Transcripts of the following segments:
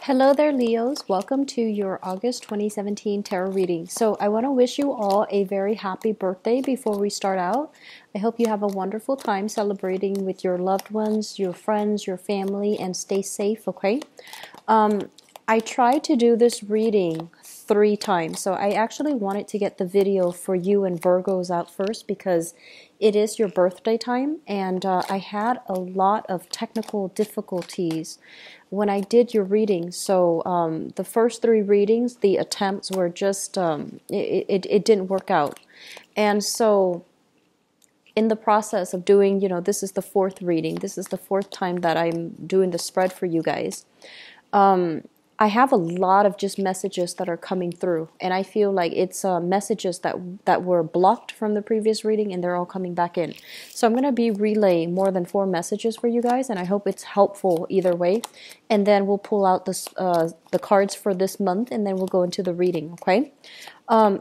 Hello there, Leos. Welcome to your August 2017 tarot reading. So I want to wish you all a very happy birthday before we start out. I hope you have a wonderful time celebrating with your loved ones, your friends, your family, and stay safe, okay? I tried to do this reading 3 times, so I actually wanted to get the video for you and Virgos out first because it is your birthday time, and I had a lot of technical difficulties when I did your reading. So the first 3 readings, the attempts were just, it didn't work out. And so in the process of doing, this is the 4th reading. This is the 4th time that I'm doing the spread for you guys. I have a lot of just messages that are coming through, and I feel like it's messages that were blocked from the previous reading, and they're all coming back in. So I'm going to be relaying more than 4 messages for you guys, and I hope it's helpful either way. And then we'll pull out the cards for this month, and then we'll go into the reading, okay?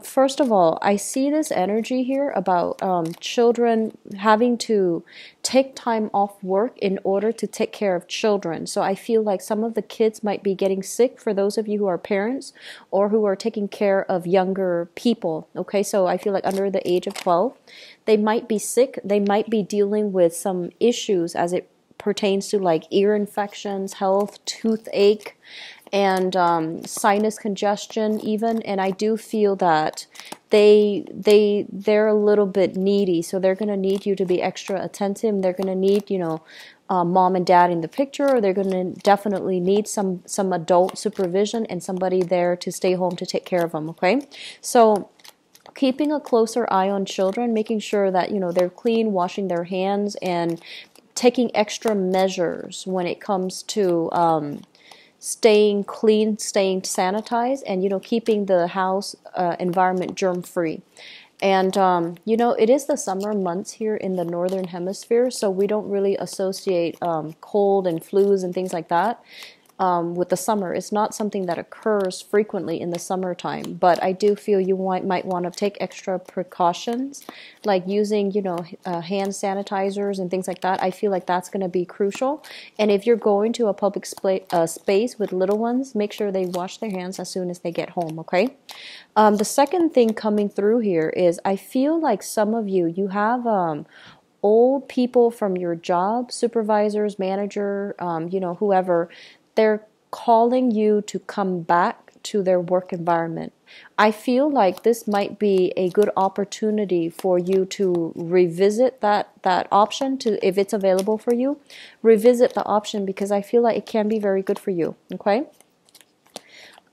First of all, I see this energy here about children having to take time off work in order to take care of children. So I feel like some of the kids might be getting sick for those of you who are parents or who are taking care of younger people. Okay, so I feel like under the age of 12, they might be sick. They might be dealing with some issues as it pertains to like ear infections, health, toothache, and sinus congestion even. And I do feel that they're a little bit needy, so they're going to need you to be extra attentive. They're going to need, mom and dad in the picture, or they're going to definitely need some adult supervision and somebody there to stay home to take care of them, okay? So keeping a closer eye on children, making sure that, they're clean, washing their hands, and taking extra measures when it comes to staying clean, staying sanitized, and keeping the house environment germ-free. And it is the summer months here in the northern hemisphere, so we don't really associate cold and flus and things like that with the summer. It's not something that occurs frequently in the summertime, but I do feel you might want to take extra precautions, like using, hand sanitizers and things like that. I feel like that's going to be crucial. And if you're going to a public space with little ones, make sure they wash their hands as soon as they get home, okay? The second thing coming through here is I feel like some of you have old people from your job, supervisors, manager, whoever. They're calling you to come back to their work environment. I feel like this might be a good opportunity for you to revisit that option, if it's available for you. Revisit the option because I feel like it can be very good for you, okay?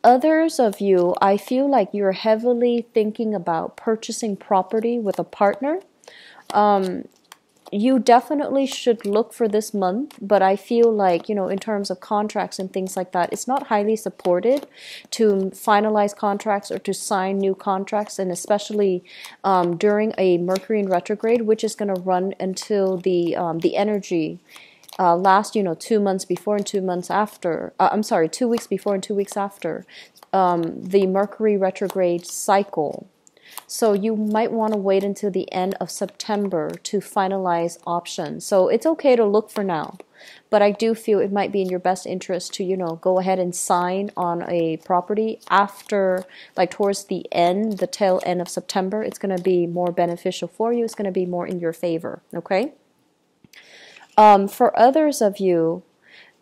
Others of you, I feel like you're heavily thinking about purchasing property with a partner. You definitely should look for this month, but I feel like, in terms of contracts and things like that, it's not highly supported to finalize contracts or to sign new contracts, and especially during a Mercury in retrograde, which is going to run until the energy last, 2 months before and 2 months after. 2 weeks before and 2 weeks after the Mercury retrograde cycle. So you might want to wait until the end of September to finalize options. So it's okay to look for now, but I do feel it might be in your best interest to, go ahead and sign on a property after, like towards the tail end of September. It's going to be more beneficial for you. It's going to be more in your favor, okay? For others of you,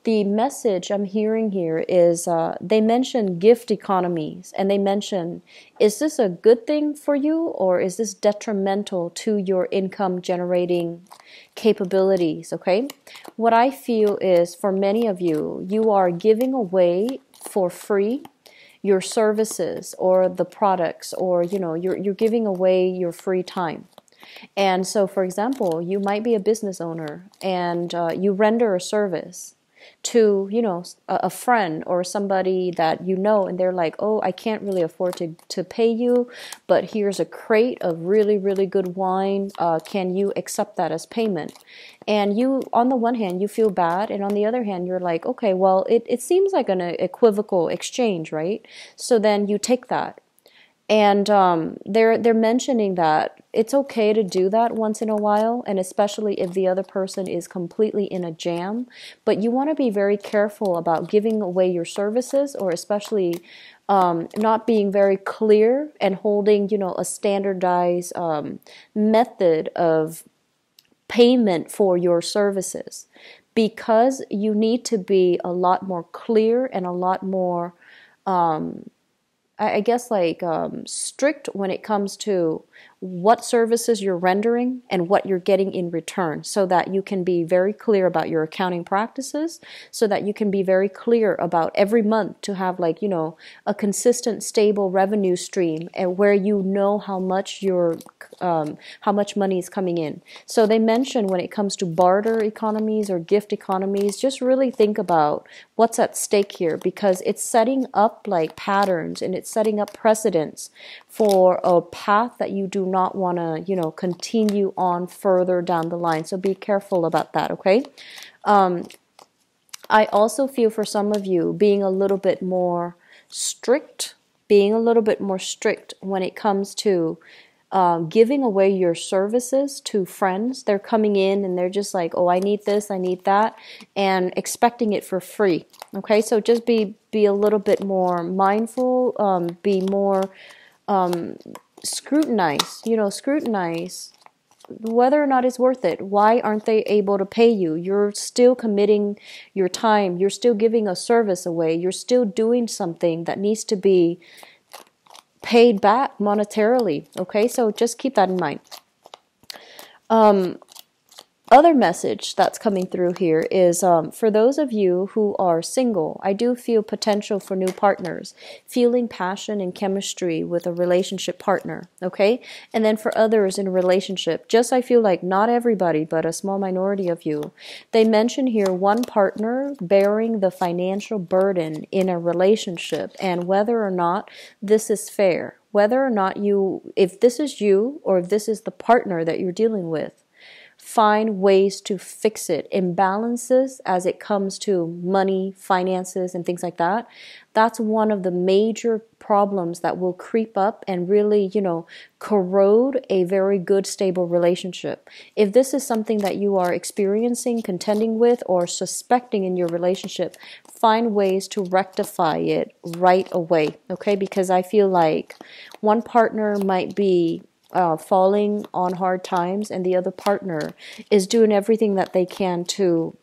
the message I'm hearing here is they mention gift economies, and they mention, is this a good thing for you or is this detrimental to your income generating capabilities, okay? What I feel is for many of you, you are giving away for free your services or the products, or you're giving away your free time. And so, for example, you might be a business owner and you render a service to, a friend or somebody that and they're like, oh, I can't really afford to pay you, but here's a crate of really, really good wine. Can you accept that as payment? And you, on the one hand, you feel bad, and on the other hand, you're like, okay, well, it seems like an equivocal exchange, right? So then you take that. And they're mentioning that it's okay to do that once in a while, and especially if the other person is completely in a jam. But you want to be very careful about giving away your services, or especially not being very clear and holding, a standardized method of payment for your services, because you need to be a lot more clear and a lot more I guess like strict when it comes to what services you're rendering and what you're getting in return, so that you can be very clear about your accounting practices, so that you can be very clear about every month to have like, a consistent, stable revenue stream, and where you know how much how much money is coming in. So they mention when it comes to barter economies or gift economies, just really think about what's at stake here, because it's setting up like patterns, and it's setting up precedents for a path that you do not want to, continue on further down the line. So be careful about that, okay? I also feel for some of you being a little bit more strict, when it comes to giving away your services to friends. They're coming in and they're just like, oh, I need this, I need that, and expecting it for free. Okay, so just be a little bit more mindful, be more scrutinize whether or not it's worth it. Why aren't they able to pay you? You're still committing your time. You're still giving a service away. You're still doing something that needs to be paid back monetarily. Okay, so just keep that in mind. Other message that's coming through here is for those of you who are single, I do feel potential for new partners, feeling passion and chemistry with a relationship partner, okay? And then for others in a relationship, just I feel like not everybody, but a small minority of you, they mention here one partner bearing the financial burden in a relationship, and whether or not this is fair, whether or not if this is you or if this is the partner that you're dealing with, find ways to fix it. Imbalances as it comes to money, finances, and things like that. That's one of the major problems that will creep up and really, corrode a very good, stable relationship. If this is something that you are experiencing, contending with, or suspecting in your relationship, find ways to rectify it right away, okay? Because I feel like one partner might be falling on hard times, and the other partner is doing everything that they can to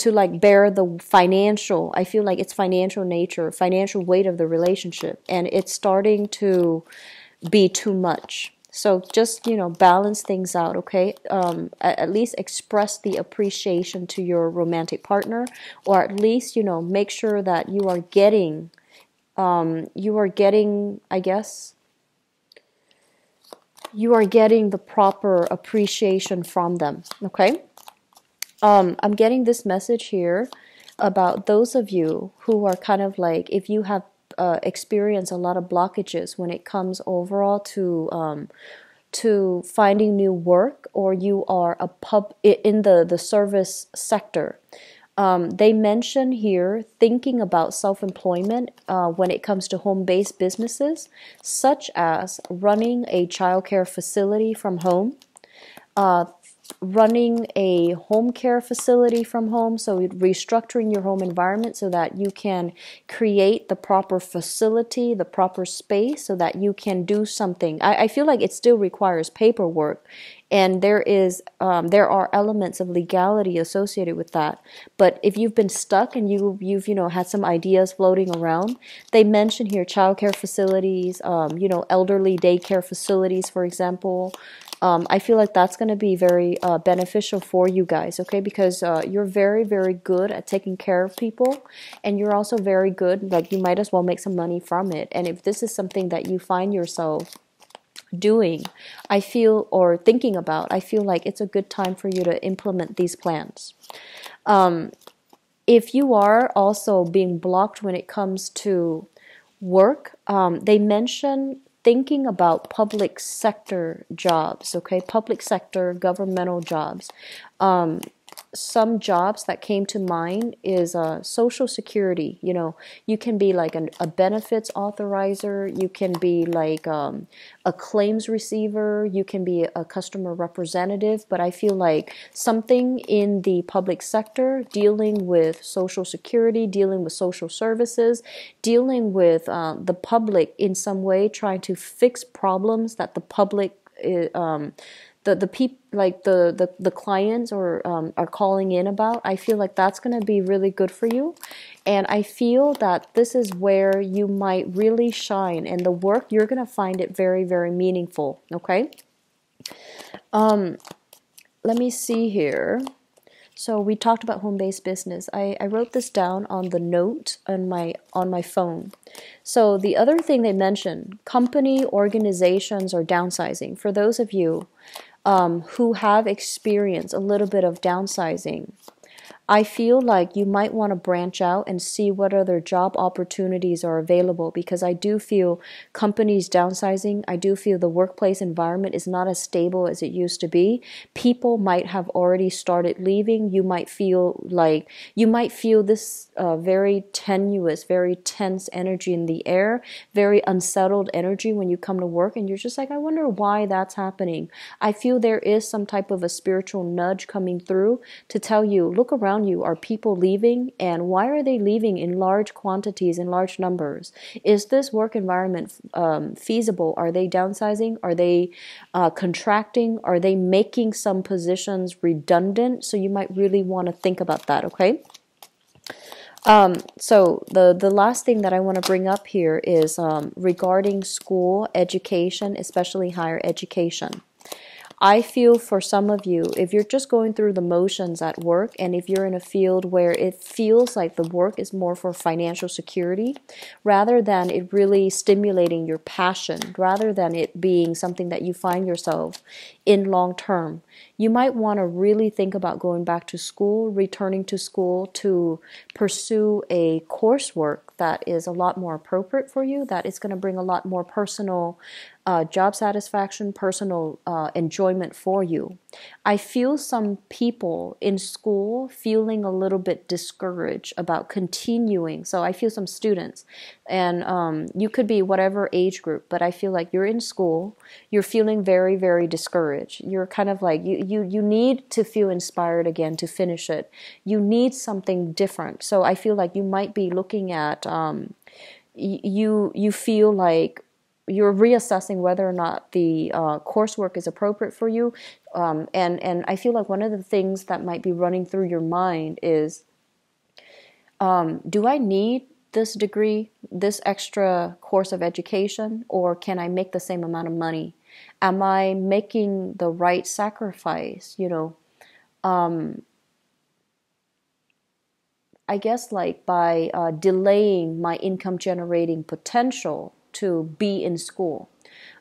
like bear the financial, I feel like it's financial nature, financial weight of the relationship, and it's starting to be too much. So just, balance things out, okay? At least express the appreciation to your romantic partner, or at least, make sure that you are getting, I guess, you are getting the proper appreciation from them, okay? I'm getting this message here about those of you who are kind of like, if you have experienced a lot of blockages when it comes overall to finding new work, or you are in the service sector. They mention here thinking about self-employment when it comes to home-based businesses, such as running a childcare facility from home, running a home care facility from home, so restructuring your home environment so that you can create the proper facility, the proper space, so that you can do something. I feel like it still requires paperwork, and there are elements of legality associated with that. But if you've been stuck and you've had some ideas floating around, they mention here childcare facilities, elderly daycare facilities, for example. I feel like that's going to be very beneficial for you guys, okay? Because you're very, very good at taking care of people, and you're also very good, like you might as well make some money from it. And if this is something that you find yourself doing, or thinking about, I feel like it's a good time for you to implement these plans. If you are also being blocked when it comes to work, they mention thinking about public sector jobs, okay? Public sector, governmental jobs. some jobs that came to mind is social security. You can be like a benefits authorizer, you can be like a claims receiver, you can be a customer representative, but I feel like something in the public sector dealing with social security, dealing with social services, dealing with the public in some way, trying to fix problems that the public the people, like the clients or are calling in about. I feel like that's going to be really good for you, and I feel that this is where you might really shine, and the work, you're going to find it very, very meaningful. Okay, let me see here. So we talked about home-based business. I wrote this down on the note on my phone. So the other thing they mentioned, company organizations are downsizing. For those of you who have experienced a little bit of downsizing, I feel like you might want to branch out and see what other job opportunities are available, because I do feel companies downsizing. I do feel the workplace environment is not as stable as it used to be. People might have already started leaving. You might feel this very tenuous, very tense energy in the air, very unsettled energy when you come to work, and you're just like, I wonder why that's happening. I feel there is some type of a spiritual nudge coming through to tell you, look around you. Are people leaving, and why are they leaving in large quantities, in large numbers? Is this work environment feasible? Are they downsizing? Are they contracting? Are they making some positions redundant? So you might really want to think about that, okay? So the last thing that I want to bring up here is regarding school education, especially higher education. I feel for some of you, if you're just going through the motions at work, and if you're in a field where it feels like the work is more for financial security, rather than it really stimulating your passion, rather than it being something that you find yourself in long term, you might want to really think about going back to school, returning to school to pursue a coursework that is a lot more appropriate for you, that is going to bring a lot more personal job satisfaction, personal enjoyment for you. I feel some people in school feeling a little bit discouraged about continuing. So I feel some students, and you could be whatever age group, but I feel like you're in school, you're feeling very, very discouraged. You're kind of like, you need to feel inspired again to finish it. You need something different. So I feel like you might be looking at, you feel like you're reassessing whether or not the coursework is appropriate for you. And I feel like one of the things that might be running through your mind is, do I need this degree, this extra course of education, or can I make the same amount of money? Am I making the right sacrifice? I guess like by delaying my income generating potential to be in school.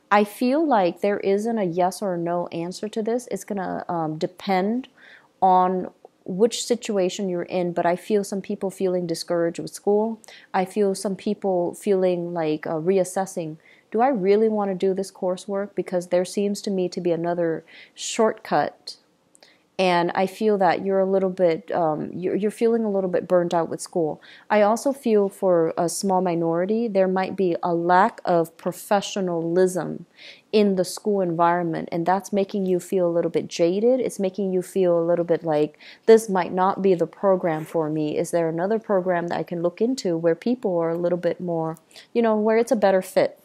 I feel like there isn't a yes or no answer to this. It's going to depend on which situation you're in, but I feel some people feeling discouraged with school. I feel some people feeling like reassessing, do I really want to do this coursework? Because there seems to me to be another shortcut. And I feel that you're a little bit, you're feeling a little bit burnt out with school. I also feel for a small minority, there might be a lack of professionalism in the school environment, and that's making you feel a little bit jaded. It's making you feel a little bit like, this might not be the program for me. Is there another program that I can look into where people are a little bit more, where it's a better fit?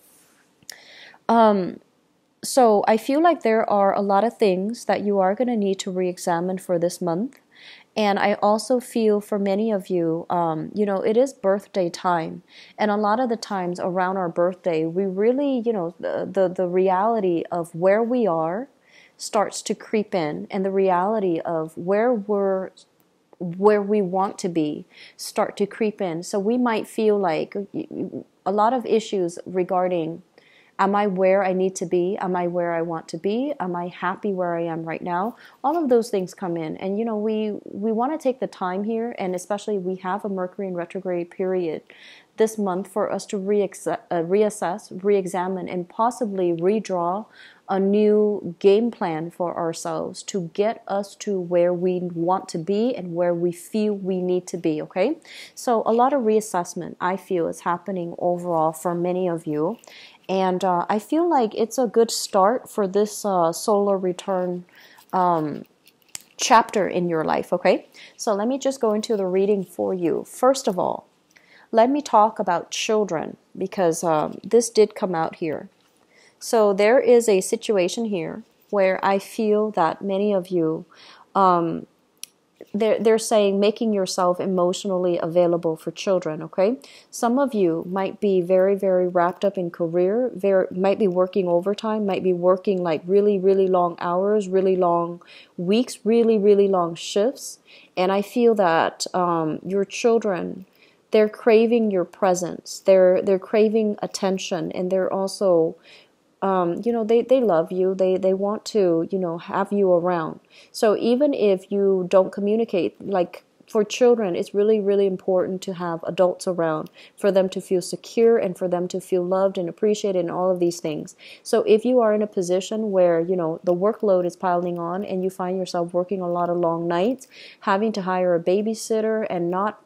So I feel like there are a lot of things that you are going to need to re-examine for this month. And I also feel for many of you, it is birthday time. And a lot of the times around our birthday, we really, the reality of where we are starts to creep in. And the reality of where we want to be start to creep in. So we might feel like a lot of issues regarding, am I where I need to be? Am I where I want to be? Am I happy where I am right now? All of those things come in. And, we want to take the time here, and especially we have a Mercury in retrograde period this month for us to reassess, re-examine, and possibly redraw a new game plan for ourselves to get us to where we want to be and where we feel we need to be, okay? So a lot of reassessment, I feel, is happening overall for many of you. And I feel like it's a good start for this solar return chapter in your life, okay? So let me just go into the reading for you. First of all, let me talk about children, because this did come out here. So there is a situation here where I feel that many of you, they're saying making yourself emotionally available for children, okay? Some of you might be very, very wrapped up in career, might be working overtime, might be working like really, really long hours, really long weeks, really, really long shifts. And I feel that your children, they're craving your presence. They're craving attention, and they're also they love you. They want to, have you around. So even if you don't communicate, like for children, it's really, really important to have adults around for them to feel secure and for them to feel loved and appreciated and all of these things. So if you are in a position where, the workload is piling on and you find yourself working a lot of long nights, having to hire a babysitter and not,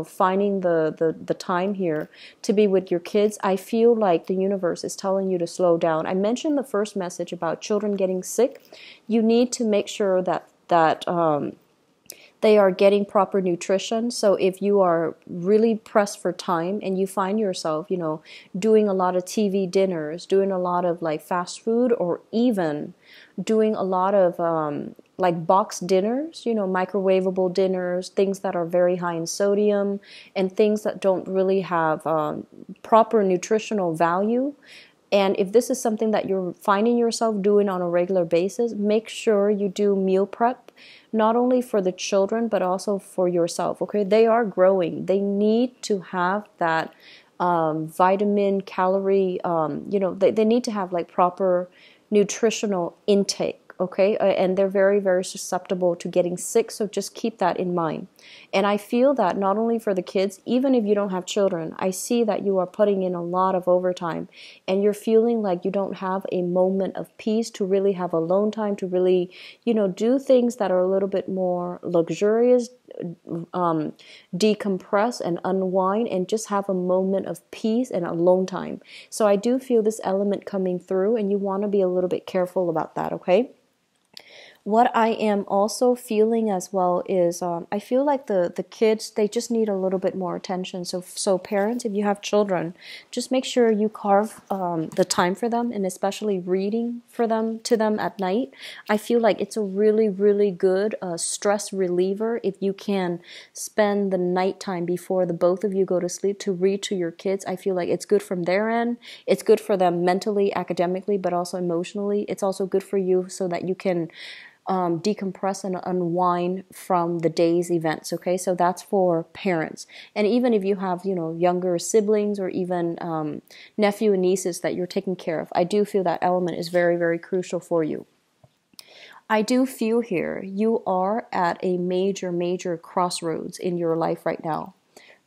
finding the time here to be with your kids, I feel like the universe is telling you to slow down. I mentioned the first message about children getting sick. You need to make sure that they are getting proper nutrition. So if you are really pressed for time and you find yourself, doing a lot of TV dinners, doing a lot of like fast food, or even doing a lot of like box dinners, microwavable dinners, things that are very high in sodium and things that don't really have proper nutritional value. And if this is something that you're finding yourself doing on a regular basis, make sure you do meal prep, not only for the children, but also for yourself, okay? They are growing. They need to have that vitamin, calorie, they need to have like proper nutritional intake. Okay, and they're very, very susceptible to getting sick, so just keep that in mind. And I feel that not only for the kids, even if you don't have children, I see that you are putting in a lot of overtime and you're feeling like you don't have a moment of peace to really have alone time, to really, do things that are a little bit more luxurious, decompress and unwind and just have a moment of peace and alone time. So I do feel this element coming through, and you want to be a little bit careful about that, okay? What I am also feeling as well is I feel like the kids, they just need a little bit more attention. So parents, if you have children, just make sure you carve the time for them, and especially reading to them at night. I feel like it's a really, really good stress reliever if you can spend the nighttime before the both of you go to sleep to read to your kids. I feel like it's good from their end. It's good for them mentally, academically, but also emotionally. It's also good for you so that you can decompress and unwind from the day's events, okay? So that's for parents. And even if you have, younger siblings or even nephew and nieces that you're taking care of, I do feel that element is very, very crucial for you. I do feel here you are at a major, major crossroads in your life right now.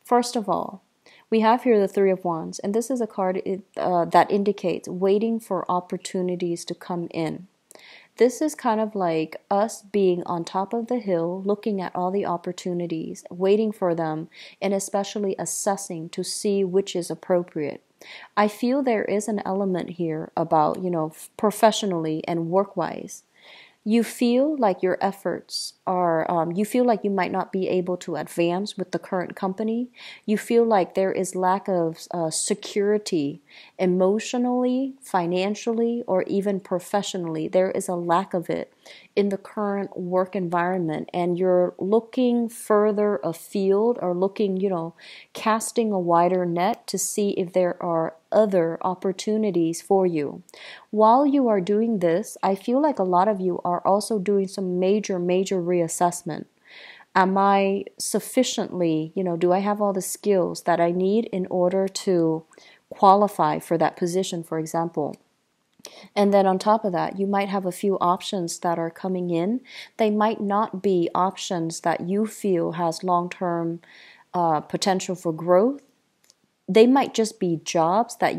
First of all, we have here the Three of Wands, and this is a card that indicates waiting for opportunities to come in. This is kind of like us being on top of the hill, looking at all the opportunities, waiting for them, and especially assessing to see which is appropriate. I feel there is an element here about, professionally and work-wise. You feel like your efforts are, you feel like you might not be able to advance with the current company. You feel like there is lack of security emotionally, financially, or even professionally. There is a lack of it in the current work environment, and you're looking further afield or looking, casting a wider net to see if there are other opportunities for you. While you are doing this, I feel like a lot of you are also doing some major, major reassessment. Am I sufficiently, do I have all the skills that I need in order to qualify for that position, for example? And then on top of that, you might have a few options that are coming in. They might not be options that you feel has long-term potential for growth, they might just be jobs that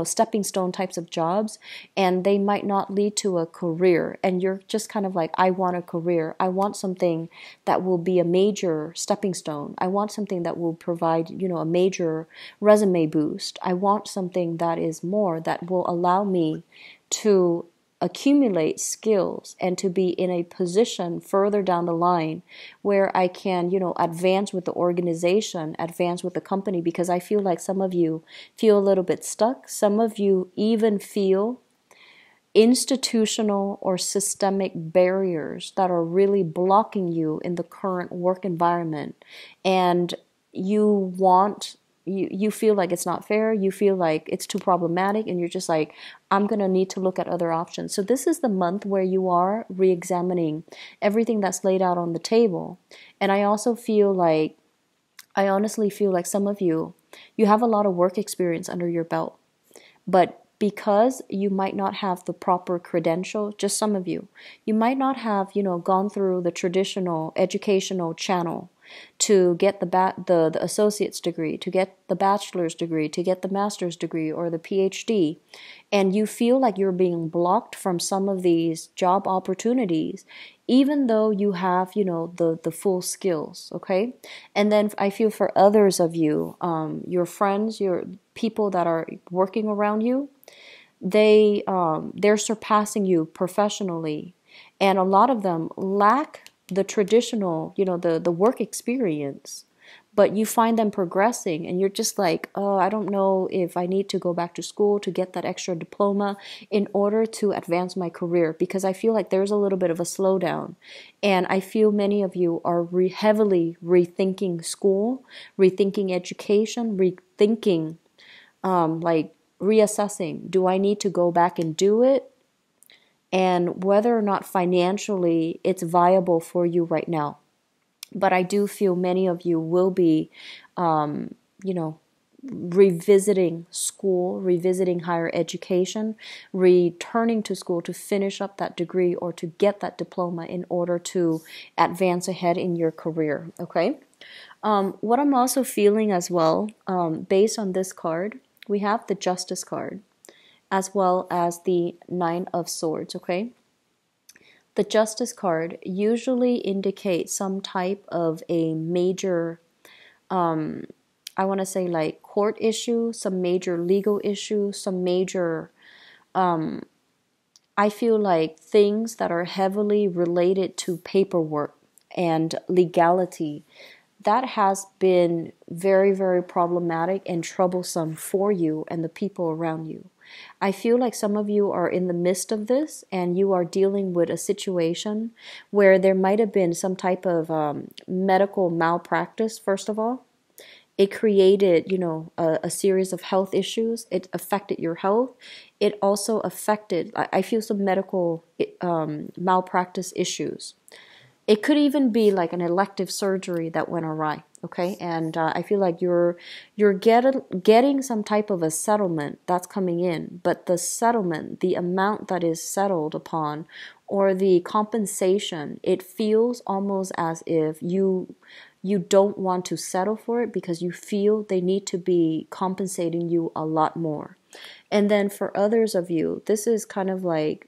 stepping stone types of jobs, and they might not lead to a career. And you're just kind of like, I want a career. I want something that will be a major stepping stone. I want something that will provide, a major resume boost. I want something that is more, that will allow me to accumulate skills and to be in a position further down the line where I can, advance with the organization, advance with the company, because I feel like some of you feel a little bit stuck. Some of you even feel institutional or systemic barriers that are really blocking you in the current work environment. And you feel like it's not fair, you feel like it's too problematic, and you're just like, I'm going to need to look at other options. So this is the month where you are re-examining everything that's laid out on the table. And I honestly feel like some of you have a lot of work experience under your belt, but because you might not have the proper credential, just some of you might not have, gone through the traditional educational channel to get the associate's degree, to get the bachelor's degree, to get the master's degree or the PhD, and you feel like you're being blocked from some of these job opportunities, even though you have, the full skills, okay? And then I feel for others of you, your friends, your people that are working around you, they're surpassing you professionally, and a lot of them lack the traditional, the work experience, but you find them progressing, and you're just like, oh, I don't know if I need to go back to school to get that extra diploma in order to advance my career, because I feel like there's a little bit of a slowdown. And I feel many of you are heavily rethinking school, rethinking education, rethinking, reassessing, do I need to go back and do it? And whether or not financially it's viable for you right now. But I do feel many of you will be, revisiting school, revisiting higher education, returning to school to finish up that degree or to get that diploma in order to advance ahead in your career, okay? What I'm also feeling as well, based on this card, we have the Justice card, as well as the Nine of Swords, okay? The Justice card usually indicates some type of a major, I want to say like court issue, some major legal issue, some major, I feel like things that are heavily related to paperwork and legality. That has been very, very problematic and troublesome for you and the people around you. I feel like some of you are in the midst of this, and you are dealing with a situation where there might have been some type of medical malpractice, first of all. It created, a series of health issues. It affected your health. It also affected, I feel, some medical malpractice issues. It could even be like an elective surgery that went awry, okay? And I feel like you're getting some type of a settlement that's coming in, but the settlement, the amount that is settled upon, or the compensation, it feels almost as if you don't want to settle for it because you feel they need to be compensating you a lot more. And then for others of you, this is kind of like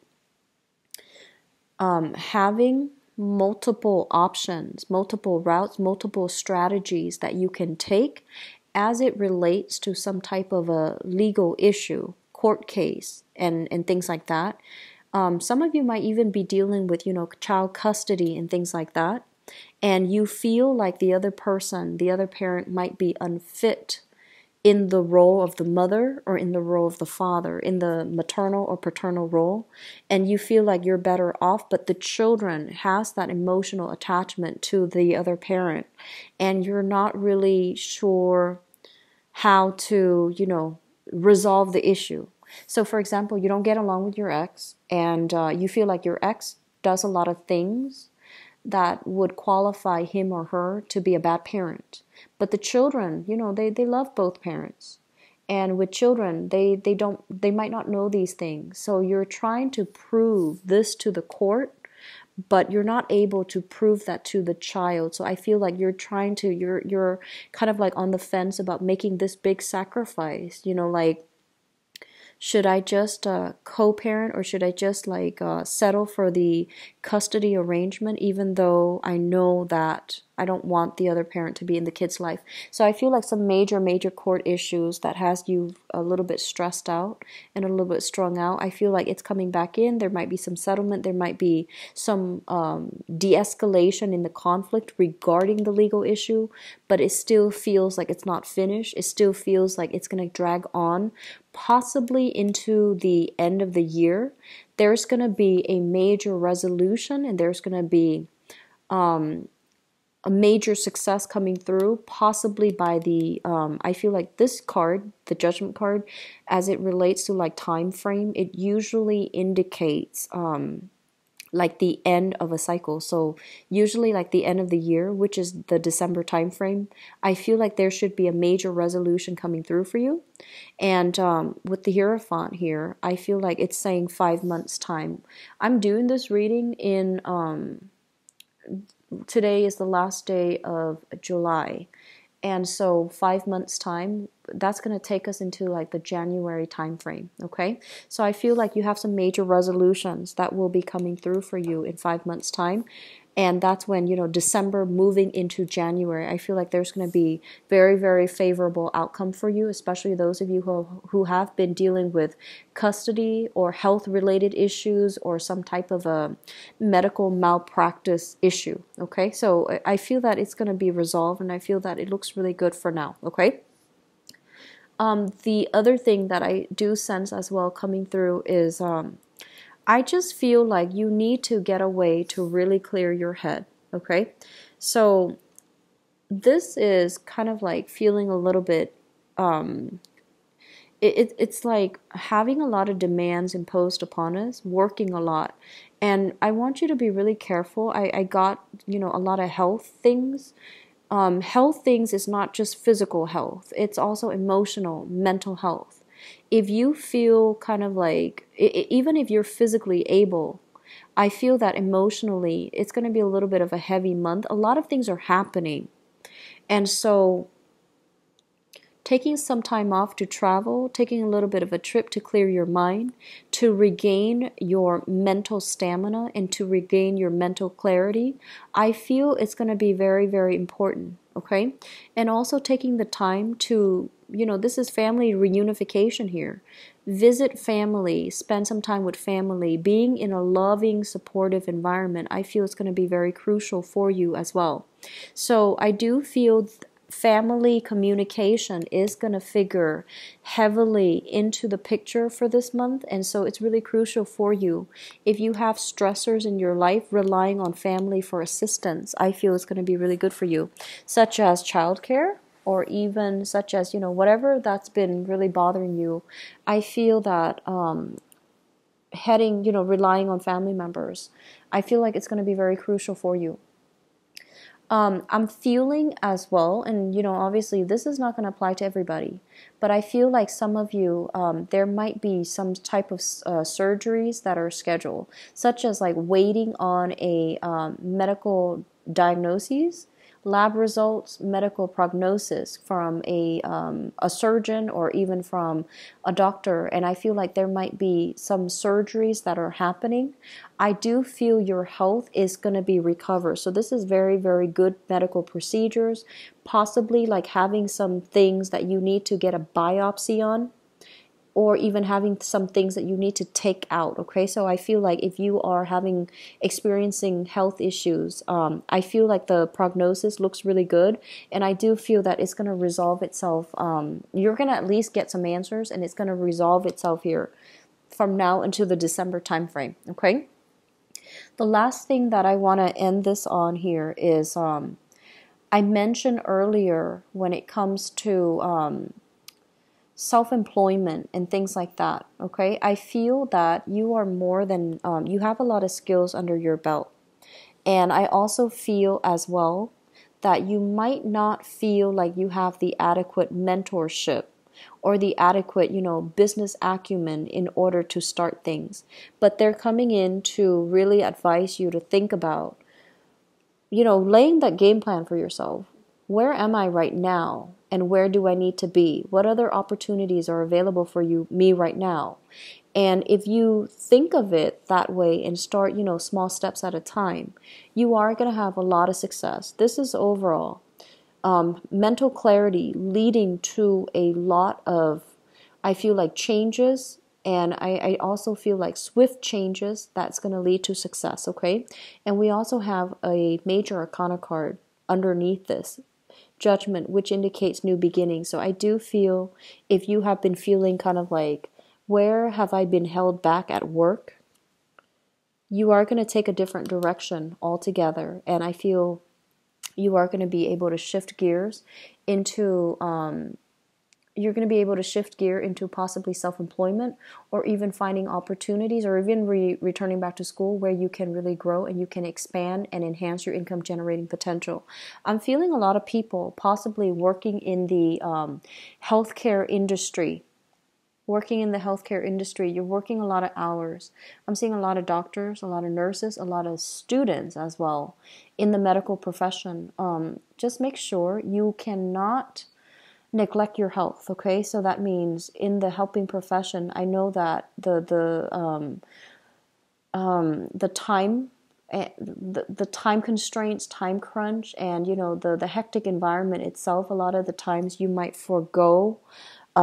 having multiple options, multiple routes, multiple strategies that you can take as it relates to some type of a legal issue, court case, and things like that. Some of you might even be dealing with, child custody and things like that. And you feel like the other person, the other parent might be unfit in the role of the mother or in the role of the father, in the maternal or paternal role, and you feel like you're better off, but the children has that emotional attachment to the other parent, and you're not really sure how to, resolve the issue. So for example, you don't get along with your ex, and you feel like your ex does a lot of things that would qualify him or her to be a bad parent. But the children, they love both parents. And with children, they might not know these things. So you're trying to prove this to the court, but you're not able to prove that to the child. So I feel like you're kind of like on the fence about making this big sacrifice, like, should I just co-parent, or should I just like settle for the custody arrangement, even though I know that I don't want the other parent to be in the kid's life? So I feel like some major court issues that has you a little bit stressed out and a little bit strung out. I feel like it's coming back in. There might be some settlement. There might be some de-escalation in the conflict regarding the legal issue, but it still feels like it's not finished. It still feels like it's going to drag on, possibly into the end of the year. There's going to be a major resolution, and there's going to be a major success coming through, possibly by the I feel like this card, the Judgment card, as it relates to like time frame, it usually indicates like the end of a cycle. So usually like the end of the year, which is the December time frame, I feel like there should be a major resolution coming through for you. And with the Hierophant here, I feel like it's saying 5 months time. I'm doing this reading in today is the last day of July. And so 5 months time, that's going to take us into like the January time frame. Okay. So I feel like you have some major resolutions that will be coming through for you in 5 months time. And that's when, December moving into January, I feel like there's going to be very favorable outcome for you, especially those of you who have been dealing with custody or health related issues or some type of a medical malpractice issue. Okay. So I feel that it's going to be resolved, and I feel that it looks really good for now. Okay. The other thing that I do sense as well coming through is I just feel like you need to get away to really clear your head, okay? So this is kind of like feeling a little bit, it's like having a lot of demands imposed upon us, working a lot. And I want you to be really careful. I got, a lot of health things. Health things is not just physical health. It's also emotional, mental health. If you feel kind of like, even if you're physically able, I feel that emotionally it's going to be a little bit of a heavy month. A lot of things are happening. And so taking some time off to travel, taking a little bit of a trip to clear your mind, to regain your mental stamina and to regain your mental clarity, I feel it's going to be very important, okay? And also taking the time to, this is family reunification here. Visit family, spend some time with family, being in a loving, supportive environment, I feel it's going to be very crucial for you as well. So I do feel family communication is going to figure heavily into the picture for this month, and so it's really crucial for you. If you have stressors in your life, relying on family for assistance, I feel it's going to be really good for you, such as childcare, or even such as, whatever that's been really bothering you. I feel that relying on family members, I feel like it's going to be very crucial for you. I'm feeling as well, and obviously this is not going to apply to everybody, but I feel like some of you, there might be some type of surgeries that are scheduled, such as like waiting on a medical diagnosis, lab results, medical prognosis from a surgeon or even from a doctor. And I feel like there might be some surgeries that are happening. I do feel your health is going to be recovered. So this is very good medical procedures, possibly like having some things that you need to get a biopsy on, or even having some things that you need to take out, okay? So I feel like if you are experiencing health issues, I feel like the prognosis looks really good, and I do feel that it's going to resolve itself. You're going to at least get some answers, and it's going to resolve itself here from now until the December timeframe, okay? The last thing that I want to end this on here is I mentioned earlier when it comes to self-employment and things like that, okay? I feel that you are more than, you have a lot of skills under your belt. And I also feel as well that you might not feel like you have the adequate mentorship or the adequate, business acumen in order to start things. But they're coming in to really advise you to think about, laying that game plan for yourself. Where am I right now? And where do I need to be? What other opportunities are available for me right now? And if you think of it that way and start, small steps at a time, you are going to have a lot of success. This is overall mental clarity leading to a lot of, I feel like, changes. And I also feel like swift changes that's going to lead to success, okay? And we also have a major arcana card underneath this, Judgment, which indicates new beginnings. So I do feel, if you have been feeling kind of like, where have I been held back at work? You are going to take a different direction altogether. And I feel you are going to be able to shift gears into, you're going to be able to shift gear into possibly self-employment, or even finding opportunities, or even returning back to school where you can really grow and you can expand and enhance your income generating potential. I'm feeling a lot of people possibly working in the healthcare industry. You're working a lot of hours. I'm seeing a lot of doctors, a lot of nurses, a lot of students as well in the medical profession. Just make sure you cannot neglect your health, okay? So that means in the helping profession, I know that the time, the time constraints, time crunch, and the hectic environment itself. A lot of the times you might forego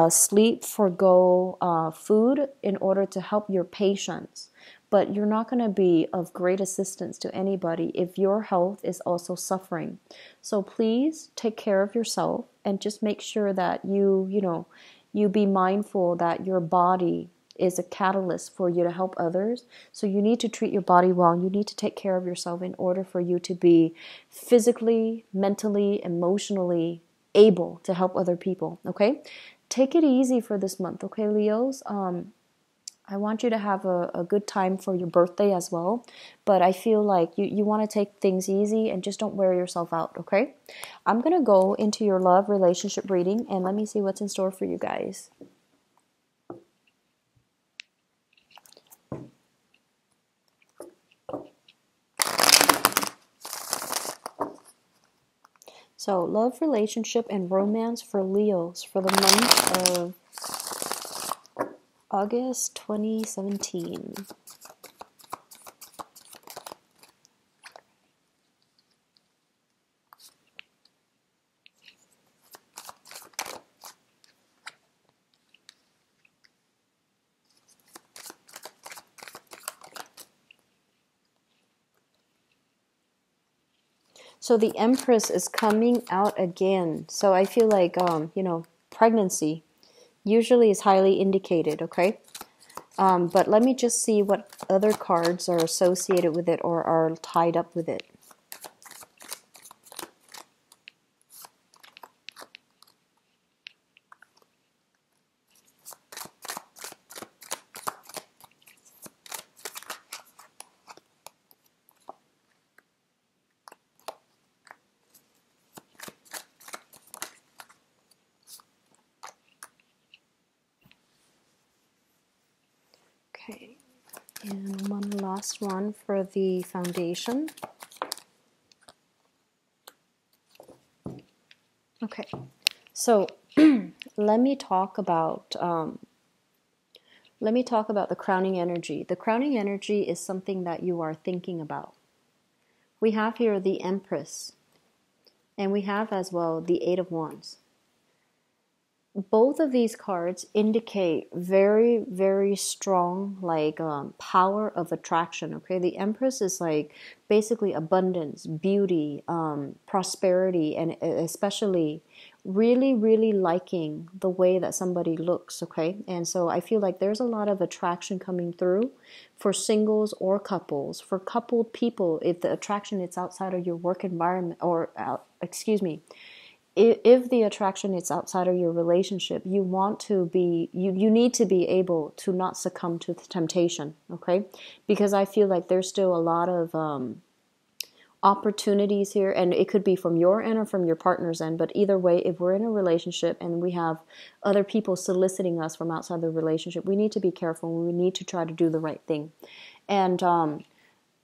sleep, forego food in order to help your patients. But you're not going to be of great assistance to anybody if your health is also suffering. So please take care of yourself and just make sure that you be mindful that your body is a catalyst for you to help others. So you need to treat your body well. You need to take care of yourself in order for you to be physically, mentally, emotionally able to help other people, okay? Take it easy for this month, okay, Leos? I want you to have a good time for your birthday as well. But I feel like you want to take things easy and just don't wear yourself out, okay? I'm going to go into your love relationship reading and let me see what's in store for you guys. So, love, relationship, and romance for Leos for the month of August 2017. So the Empress is coming out again. So I feel like, pregnancy usually is highly indicated, okay? But let me just see what other cards are associated with it or are tied up with it. Okay, and one last one for the foundation. Okay, so let me talk about the crowning energy. The crowning energy is something that you are thinking about. We have here the Empress, and we have as well the Eight of Wands. Both of these cards indicate very, very strong, power of attraction, okay? The Empress is like basically abundance, beauty, prosperity, and especially really, really liking the way that somebody looks, okay? And so I feel like there's a lot of attraction coming through for singles or couples. For coupled people, if the attraction is outside of your work environment, if the attraction is outside of your relationship, you need to be able to not succumb to the temptation, okay? Because I feel like there's still a lot of opportunities here, and it could be from your end or from your partner's end, but either way, if we're in a relationship and we have other people soliciting us from outside the relationship, we need to be careful. We need to try to do the right thing. And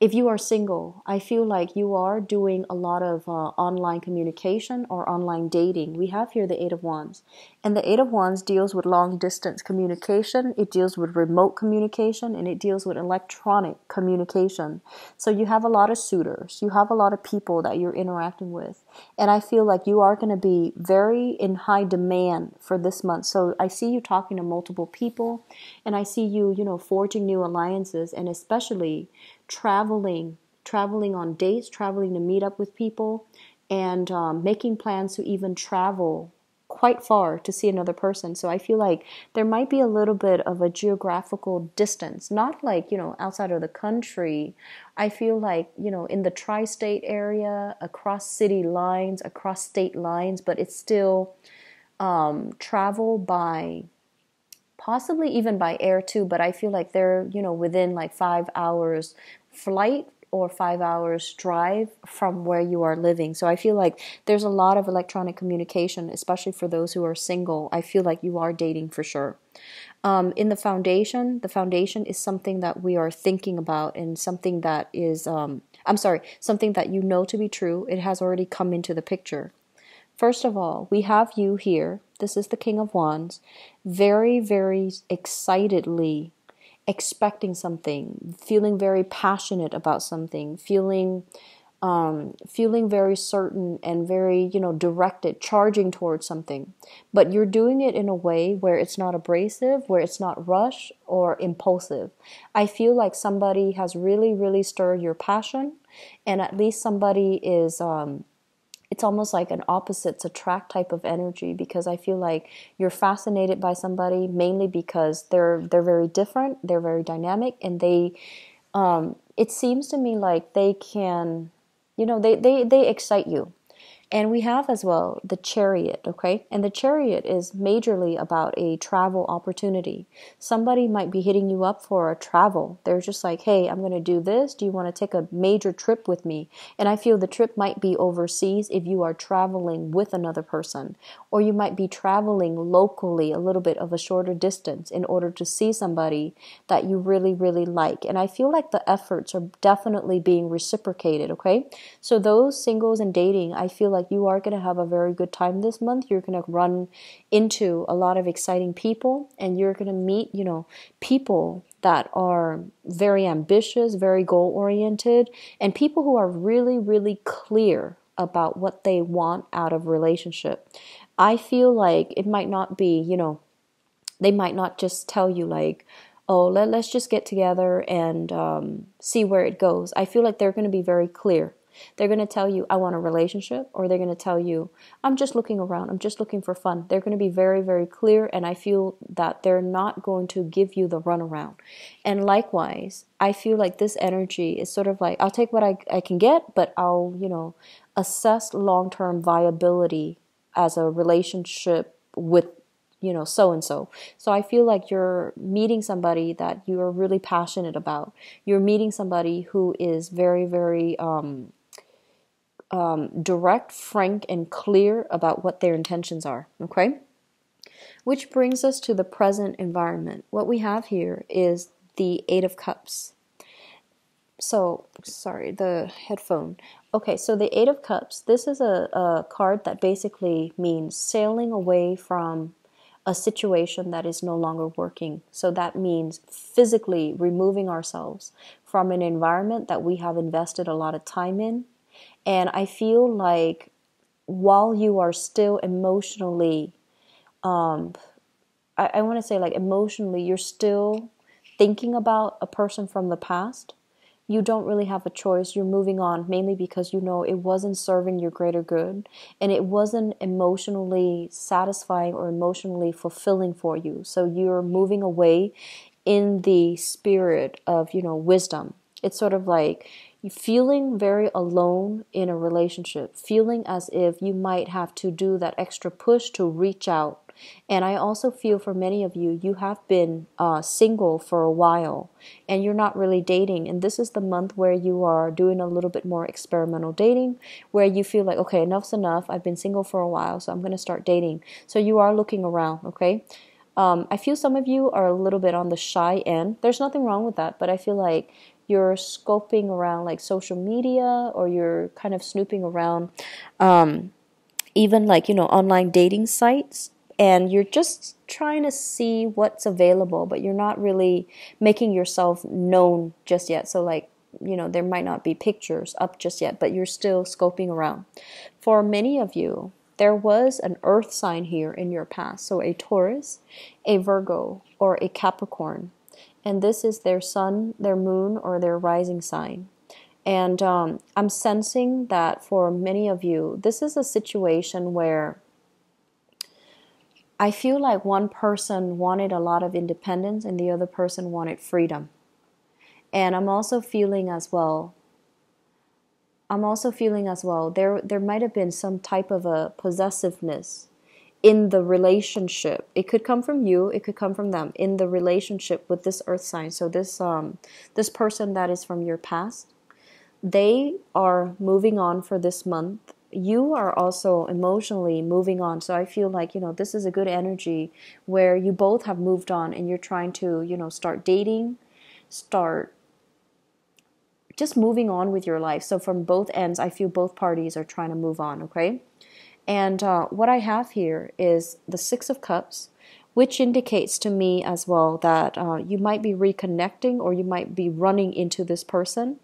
if you are single, I feel like you are doing a lot of online communication or online dating. We have here the Eight of Wands. And the Eight of Wands deals with long distance communication. It deals with remote communication, and it deals with electronic communication. So you have a lot of suitors. You have a lot of people that you're interacting with. And I feel like you are going to be very in high demand for this month. So I see you talking to multiple people, and I see you, forging new alliances, and especially traveling on dates, traveling to meet up with people, and making plans to even travel quite far to see another person. So I feel like there might be a little bit of a geographical distance, not like, outside of the country. I feel like, in the tri-state area, across city lines, across state lines, but it's still travel by possibly even by air too, but I feel like they're, within like 5 hours flight or 5 hours drive from where you are living. So I feel like there's a lot of electronic communication, especially for those who are single. I feel like you are dating for sure. In the foundation is something that we are thinking about, and something that is, something that you know to be true. It has already come into the picture. First of all, we have you here. This is the King of Wands, very, very excitedly expecting something, feeling very passionate about something, feeling very certain and very, directed, charging towards something. But you're doing it in a way where it's not abrasive, where it's not rush or impulsive. I feel like somebody has really, really stirred your passion, and at least somebody is it's almost like an opposites attract type of energy, because I feel like you're fascinated by somebody mainly because they're very different, they're very dynamic, and they it seems to me like they can, they excite you. And we have as well the Chariot, okay? And the Chariot is majorly about a travel opportunity. Somebody might be hitting you up for a travel. They're just like, hey, I'm going to do this. Do you want to take a major trip with me? And I feel the trip might be overseas if you are traveling with another person. Or you might be traveling locally a little bit of a shorter distance in order to see somebody that you really, really like. And I feel like the efforts are definitely being reciprocated, okay? So those singles and dating, I feel like you are going to have a very good time this month. You're going to run into a lot of exciting people, and you're going to meet, people that are very ambitious, very goal oriented, and people who are really, really clear about what they want out of relationship. I feel like it might not be, they might not just tell you like, oh, let's just get together and see where it goes. I feel like they're going to be very clear. They're going to tell you, I want a relationship, or they're going to tell you, I'm just looking around. I'm just looking for fun. They're going to be very, very clear, and I feel that they're not going to give you the runaround. And likewise, I feel like this energy is sort of like, I'll take what I can get, but I'll, assess long-term viability as a relationship with so-and-so. So I feel like you're meeting somebody that you are really passionate about. You're meeting somebody who is very, very direct, frank, and clear about what their intentions are, okay? Which brings us to the present environment. What we have here is the Eight of Cups. So, sorry, the headphone. Okay, so the Eight of Cups, this is a card that basically means sailing away from a situation that is no longer working. So that means physically removing ourselves from an environment that we have invested a lot of time in. And I feel like while you are still emotionally, I want to say like emotionally, you're still thinking about a person from the past. You don't really have a choice. You're moving on mainly because it wasn't serving your greater good, and it wasn't emotionally satisfying or emotionally fulfilling for you. So you're moving away in the spirit of, wisdom. It's sort of like feeling very alone in a relationship, feeling as if you might have to do that extra push to reach out And I also feel for many of you, you have been single for a while and you're not really dating. And this is the month where you are doing a little bit more experimental dating, where you feel like, okay, enough's enough. I've been single for a while, so I'm going to start dating. So you are looking around, okay? I feel some of you are a little bit on the shy end. There's nothing wrong with that, but I feel like you're scoping around like social media, or you're kind of snooping around even like, online dating sites, and you're just trying to see what's available, but you're not really making yourself known just yet. So like, there might not be pictures up just yet, but you're still scoping around. For many of you, there was an earth sign here in your past. So a Taurus, a Virgo, or a Capricorn. And this is their sun, their moon, or their rising sign. And I'm sensing that for many of you, this is a situation where I feel like one person wanted a lot of independence and the other person wanted freedom. And I'm also feeling as well, there might have been some type of a possessiveness in the relationship. It could come from you, it could come from them, in the relationship with this earth sign. So this person that is from your past, they are moving on for this month. You are also emotionally moving on. So I feel like, this is a good energy where you both have moved on and you're trying to, start dating, start just moving on with your life. So from both ends, I feel both parties are trying to move on, okay? And what I have here is the Six of Cups, which indicates to me as well that you might be reconnecting, or you might be running into this person.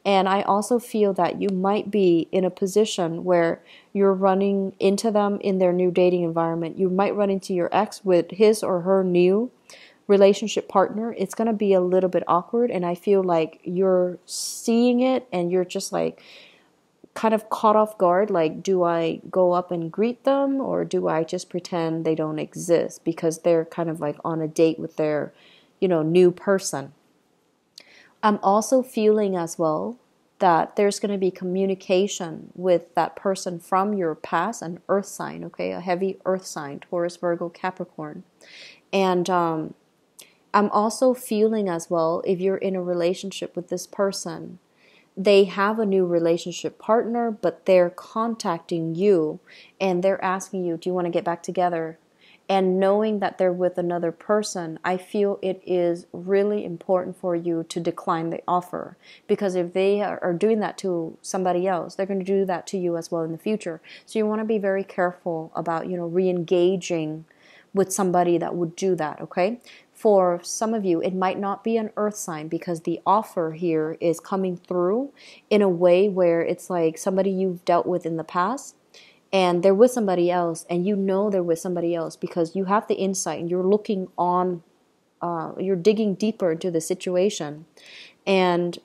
And I also feel that you might be in a position where you're running into them in their new dating environment. You might run into your ex with his or her new relationship partner. It's going to be a little bit awkward, and I feel like you're seeing it and you're just like kind of caught off guard. Like, do I go up and greet them, or do I just pretend they don't exist because they're kind of like on a date with their, new person? I'm also feeling as well that there's going to be communication with that person from your past, an earth sign, okay, a heavy earth sign, Taurus, Virgo, Capricorn. And I'm also feeling as well, if you're in a relationship with this person, they have a new relationship partner, but they're contacting you and they're asking you, do you want to get back together? And knowing that they're with another person, I feel it is really important for you to decline the offer. Because if they are doing that to somebody else, they're going to do that to you as well in the future. So you want to be very careful about, re-engaging with somebody that would do that, okay? For some of you, it might not be an earth sign, because the offer here is coming through in a way where it's like somebody you've dealt with in the past, and they're with somebody else, and they're with somebody else because you have the insight and you're looking on, you're digging deeper into the situation, and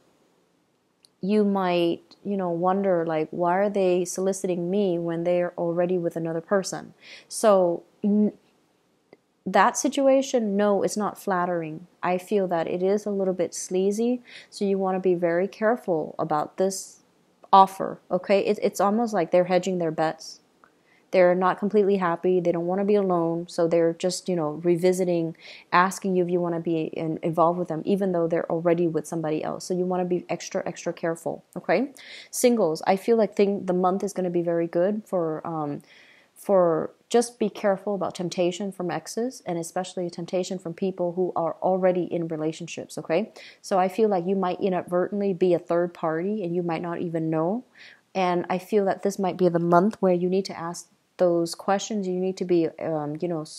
you might, wonder like, why are they soliciting me when they're already with another person? So that situation, no, it's not flattering. I feel that it is a little bit sleazy, so you want to be very careful about this offer, okay? It's almost like they're hedging their bets. They're not completely happy. They don't want to be alone, so they're just, revisiting, asking you if you want to be involved with them, even though they're already with somebody else. So you want to be extra, extra careful, okay? Singles, I feel like the month is going to be very good for just be careful about temptation from exes, and especially temptation from people who are already in relationships, okay? So I feel like you might inadvertently be a third party and you might not even know. And I feel that this might be the month where you need to ask those questions. You need to be, you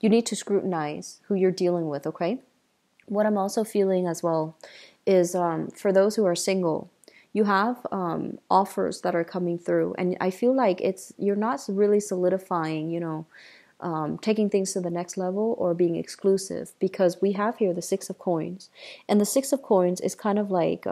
need to scrutinize who you're dealing with, okay? What I'm also feeling as well is for those who are single, you have offers that are coming through, and I feel like you're not really solidifying, taking things to the next level or being exclusive, because we have here the Six of Coins, and the Six of Coins is kind of like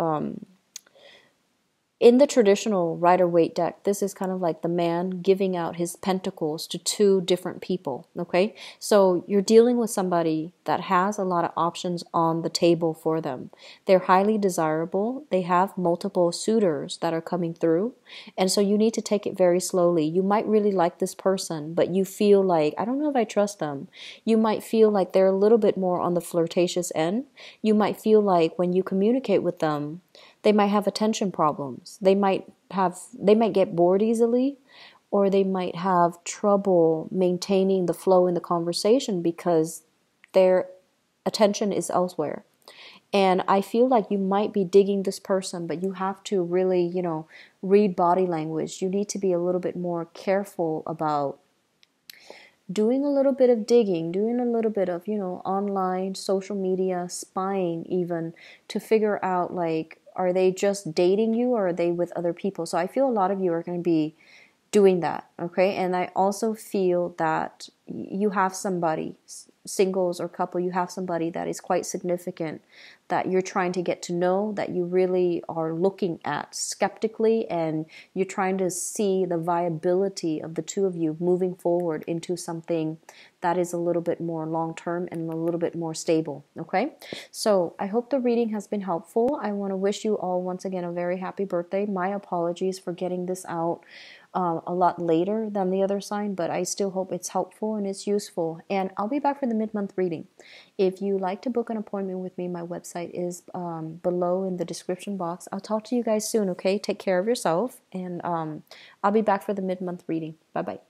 in the traditional Rider-Waite deck, this is kind of like the man giving out his pentacles to two different people, okay? So you're dealing with somebody that has a lot of options on the table for them. They're highly desirable. They have multiple suitors that are coming through. And so you need to take it very slowly. You might really like this person, but you feel like, I don't know if I trust them. You might feel like they're a little bit more on the flirtatious end. You might feel like when you communicate with them, they might have attention problems. They might get bored easily, or they might have trouble maintaining the flow in the conversation because their attention is elsewhere. And I feel like you might be digging this person, but you have to really, read body language. You need to be a little bit more careful about doing a little bit of digging, doing a little bit of, online social media spying even to figure out, like, are they just dating you or are they with other people? So I feel a lot of you are going to be doing that, okay? And I also feel that you have somebody, singles or couple, you have somebody that is quite significant that you're trying to get to know, that you really are looking at skeptically, and you're trying to see the viability of the two of you moving forward into something that is a little bit more long-term and a little bit more stable, okay? So I hope the reading has been helpful. I want to wish you all once again a very happy birthday. My apologies for getting this out a lot later than the other sign, but I still hope it's helpful and it's useful. And I'll be back for the mid-month reading. If you like to book an appointment with me, my website is below in the description box. I'll talk to you guys soon, okay? Take care of yourself, and I'll be back for the mid-month reading. Bye-bye.